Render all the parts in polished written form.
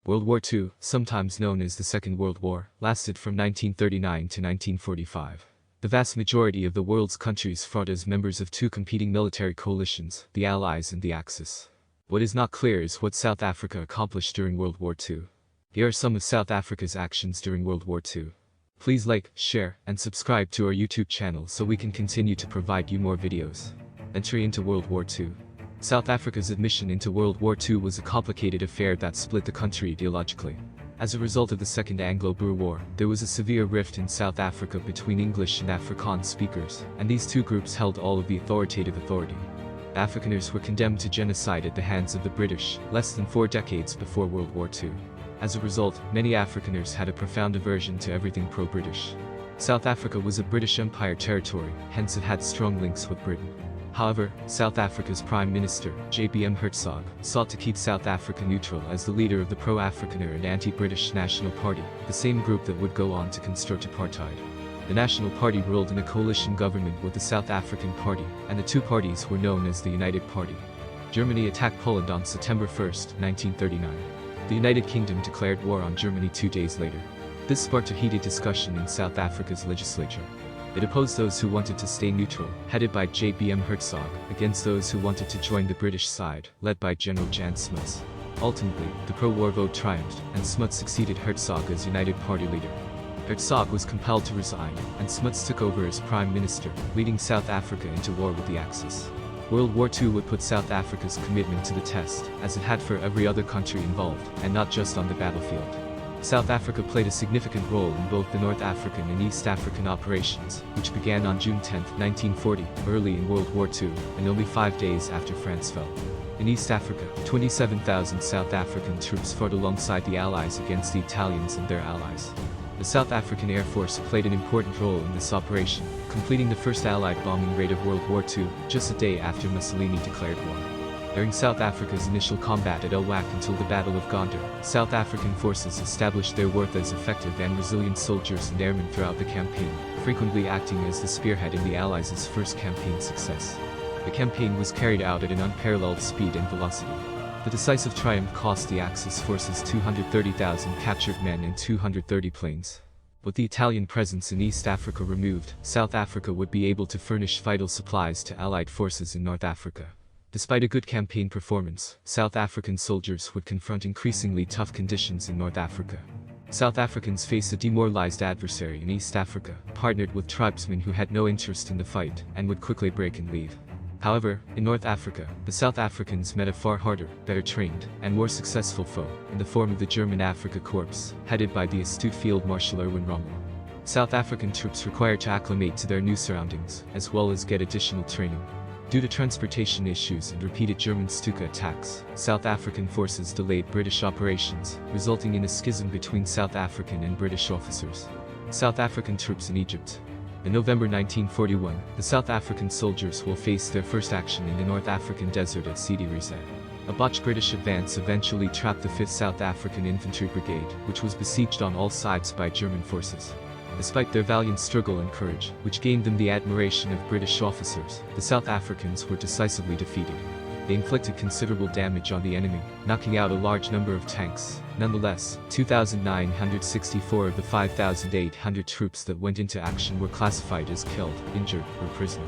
World War II, sometimes known as the Second World War, lasted from 1939 to 1945. The vast majority of the world's countries fought as members of two competing military coalitions, the Allies and the Axis. What is not clear is what South Africa accomplished during World War II. Here are some of South Africa's actions during World War II. Please like, share, and subscribe to our YouTube channel so we can continue to provide you more videos. Entry into World War II. South Africa's admission into World War II was a complicated affair that split the country ideologically. As a result of the Second Anglo-Boer War, there was a severe rift in South Africa between English and Afrikaans speakers, and these two groups held all of the authoritative authority. Afrikaners were condemned to genocide at the hands of the British, less than 4 decades before World War II. As a result, many Afrikaners had a profound aversion to everything pro-British. South Africa was a British Empire territory, hence it had strong links with Britain. However, South Africa's Prime Minister, JBM Hertzog, sought to keep South Africa neutral as the leader of the pro-Afrikaner and anti-British National Party, the same group that would go on to construct apartheid. The National Party ruled in a coalition government with the South African Party, and the two parties were known as the United Party. Germany attacked Poland on September 1, 1939. The United Kingdom declared war on Germany 2 days later. This sparked a heated discussion in South Africa's legislature. It opposed those who wanted to stay neutral, headed by JBM Hertzog, against those who wanted to join the British side, led by General Jan Smuts. Ultimately, the pro-war vote triumphed, and Smuts succeeded Hertzog as United Party leader. Hertzog was compelled to resign, and Smuts took over as Prime Minister, leading South Africa into war with the Axis. World War II would put South Africa's commitment to the test, as it had for every other country involved, and not just on the battlefield. South Africa played a significant role in both the North African and East African operations, which began on June 10, 1940, early in World War II, and only 5 days after France fell. In East Africa, 27,000 South African troops fought alongside the Allies against the Italians and their allies. The South African Air Force played an important role in this operation, completing the first Allied bombing raid of World War II, just a day after Mussolini declared war. During South Africa's initial combat at El Wak until the Battle of Gondar, South African forces established their worth as effective and resilient soldiers and airmen throughout the campaign, frequently acting as the spearhead in the Allies' first campaign success. The campaign was carried out at an unparalleled speed and velocity. The decisive triumph cost the Axis forces 230,000 captured men and 230 planes. With the Italian presence in East Africa removed, South Africa would be able to furnish vital supplies to Allied forces in North Africa. Despite a good campaign performance, South African soldiers would confront increasingly tough conditions in North Africa. South Africans faced a demoralized adversary in East Africa, partnered with tribesmen who had no interest in the fight, and would quickly break and leave. However, in North Africa, the South Africans met a far harder, better trained, and more successful foe, in the form of the German Afrika Korps, headed by the astute Field Marshal Erwin Rommel. South African troops required to acclimate to their new surroundings, as well as get additional training. Due to transportation issues and repeated German Stuka attacks, South African forces delayed British operations, resulting in a schism between South African and British officers. South African troops in Egypt. In November 1941, the South African soldiers will face their first action in the North African desert at Sidi Rezat. A botched British advance eventually trapped the 5th South African Infantry Brigade, which was besieged on all sides by German forces. Despite their valiant struggle and courage, which gained them the admiration of British officers, the South Africans were decisively defeated. They inflicted considerable damage on the enemy, knocking out a large number of tanks. Nonetheless, 2,964 of the 5,800 troops that went into action were classified as killed, injured, or prisoner.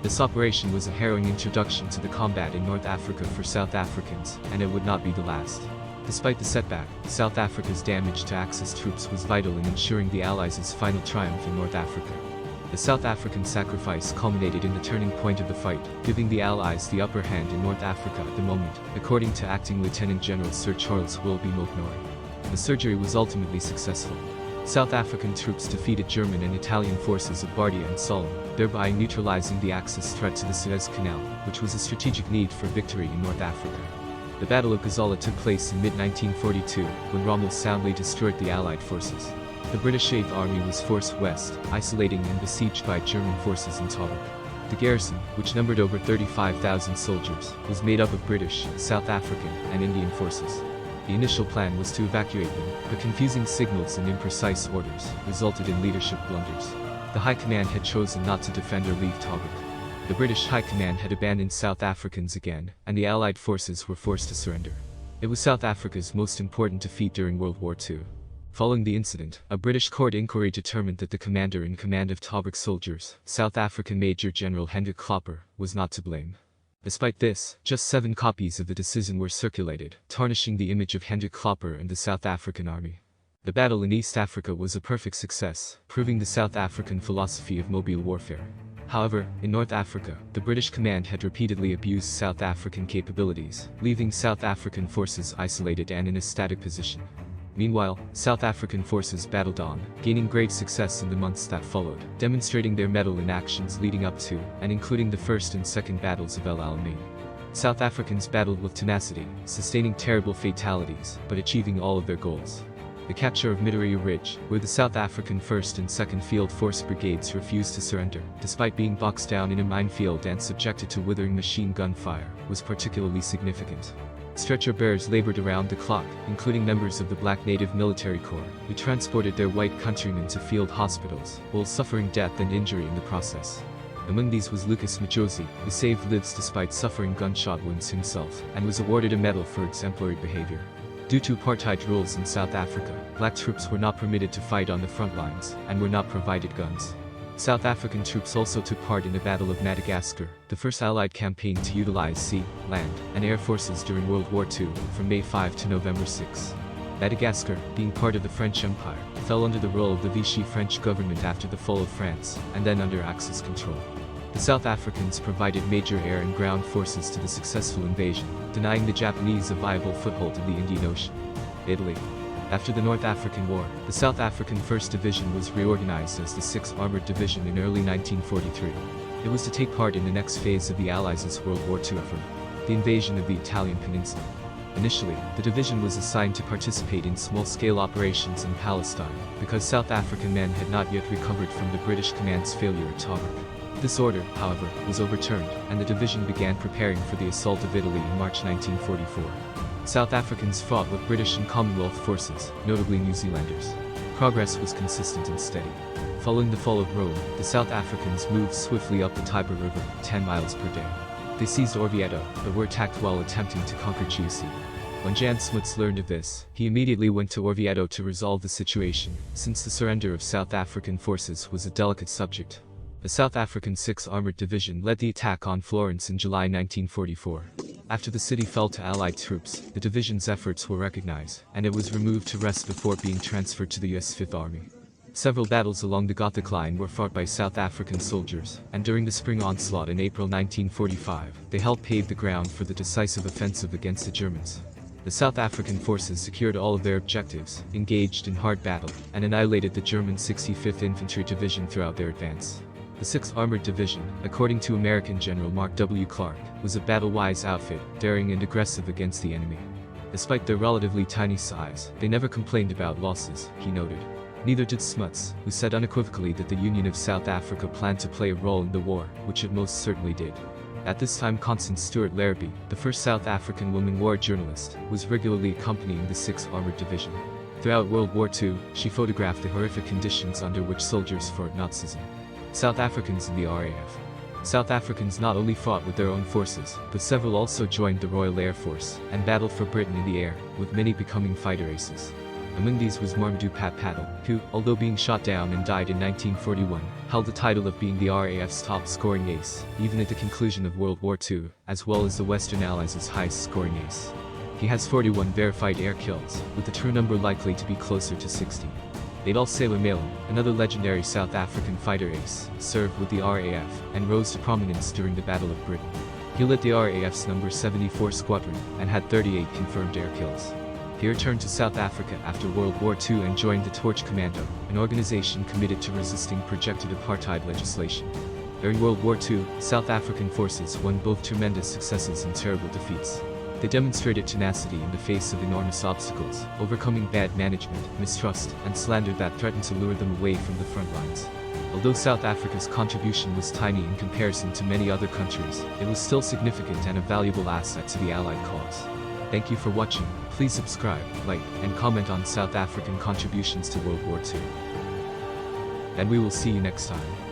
This operation was a harrowing introduction to the combat in North Africa for South Africans, and it would not be the last. Despite the setback, South Africa's damage to Axis troops was vital in ensuring the Allies' final triumph in North Africa. The South African sacrifice culminated in the turning point of the fight, giving the Allies the upper hand in North Africa at the moment, according to Acting Lieutenant General Sir Charles Willoughby Mulcahy. The surgery was ultimately successful. South African troops defeated German and Italian forces at Bardia and Sollum, thereby neutralizing the Axis threat to the Suez Canal, which was a strategic need for victory in North Africa. The Battle of Gazala took place in mid-1942, when Rommel soundly destroyed the Allied forces. The British 8th Army was forced west, isolating and besieged by German forces in Tobruk. The garrison, which numbered over 35,000 soldiers, was made up of British, South African, and Indian forces. The initial plan was to evacuate them, but confusing signals and imprecise orders resulted in leadership blunders. The High Command had chosen not to defend or leave Tobruk. The British High Command had abandoned South Africans again, and the Allied forces were forced to surrender. It was South Africa's most important defeat during World War II. Following the incident, a British court inquiry determined that the commander-in-command of Tobruk soldiers, South African Major General Hendrik Klopper, was not to blame. Despite this, just 7 copies of the decision were circulated, tarnishing the image of Hendrik Klopper and the South African army. The battle in East Africa was a perfect success, proving the South African philosophy of mobile warfare. However, in North Africa, the British command had repeatedly abused South African capabilities, leaving South African forces isolated and in a static position. Meanwhile, South African forces battled on, gaining great success in the months that followed, demonstrating their mettle in actions leading up to, and including the first and second battles of El Alamein. South Africans battled with tenacity, sustaining terrible fatalities, but achieving all of their goals. The capture of Midraya Ridge, where the South African 1st and 2nd Field Force brigades refused to surrender, despite being boxed down in a minefield and subjected to withering machine gun fire, was particularly significant. Stretcher bearers labored around the clock, including members of the Black Native Military Corps, who transported their white countrymen to field hospitals, while suffering death and injury in the process. Among these was Lucas Majosi, who saved lives despite suffering gunshot wounds himself, and was awarded a medal for exemplary behavior. Due to apartheid rules in South Africa, black troops were not permitted to fight on the front lines, and were not provided guns. South African troops also took part in the Battle of Madagascar, the first Allied campaign to utilize sea, land, and air forces during World War II, from May 5 to November 6. Madagascar, being part of the French Empire, fell under the rule of the Vichy French government after the fall of France, and then under Axis control. The South Africans provided major air and ground forces to the successful invasion, denying the Japanese a viable foothold in the Indian Ocean. Italy. After the North African War, the South African 1st Division was reorganized as the 6th Armored Division in early 1943. It was to take part in the next phase of the Allies' World War II effort, the invasion of the Italian peninsula. Initially, the division was assigned to participate in small-scale operations in Palestine, because South African men had not yet recovered from the British command's failure at Tobruk. This order, however, was overturned, and the division began preparing for the assault of Italy in March 1944. South Africans fought with British and Commonwealth forces, notably New Zealanders. Progress was consistent and steady. Following the fall of Rome, the South Africans moved swiftly up the Tiber River, 10 miles per day. They seized Orvieto, but were attacked while attempting to conquer Chiusi. When Jan Smuts learned of this, he immediately went to Orvieto to resolve the situation, since the surrender of South African forces was a delicate subject. The South African 6th Armored Division led the attack on Florence in July 1944. After the city fell to Allied troops, the division's efforts were recognized, and it was removed to rest before being transferred to the US 5th Army. Several battles along the Gothic Line were fought by South African soldiers, and during the spring onslaught in April 1945, they helped pave the ground for the decisive offensive against the Germans. The South African forces secured all of their objectives, engaged in hard battle, and annihilated the German 65th Infantry Division throughout their advance. The 6th Armored Division, according to American General Mark W. Clark, was a battle-wise outfit, daring and aggressive against the enemy. Despite their relatively tiny size, they never complained about losses, he noted. Neither did Smuts, who said unequivocally that the Union of South Africa planned to play a role in the war, which it most certainly did. At this time, Constance Stewart Larrabee, the first South African woman war journalist, was regularly accompanying the 6th Armored Division. Throughout World War II, she photographed the horrific conditions under which soldiers fought Nazism. South Africans in the RAF. South Africans not only fought with their own forces, but several also joined the Royal Air Force, and battled for Britain in the air, with many becoming fighter aces. Among these was Mamadou Patel, who, although being shot down and died in 1941, held the title of being the RAF's top-scoring ace, even at the conclusion of World War II, as well as the Western Allies' highest-scoring ace. He has 41 verified air kills, with the true number likely to be closer to 60. Adol Seloane, another legendary South African fighter ace, served with the RAF, and rose to prominence during the Battle of Britain. He led the RAF's No. 74 Squadron, and had 38 confirmed air kills. He returned to South Africa after World War II and joined the Torch Commando, an organization committed to resisting projected apartheid legislation. During World War II, South African forces won both tremendous successes and terrible defeats. They demonstrated tenacity in the face of enormous obstacles, overcoming bad management, mistrust, and slander that threatened to lure them away from the front lines. Although South Africa's contribution was tiny in comparison to many other countries, it was still significant and a valuable asset to the Allied cause. Thank you for watching. Please subscribe, like, and comment on South African contributions to World War II. And we will see you next time.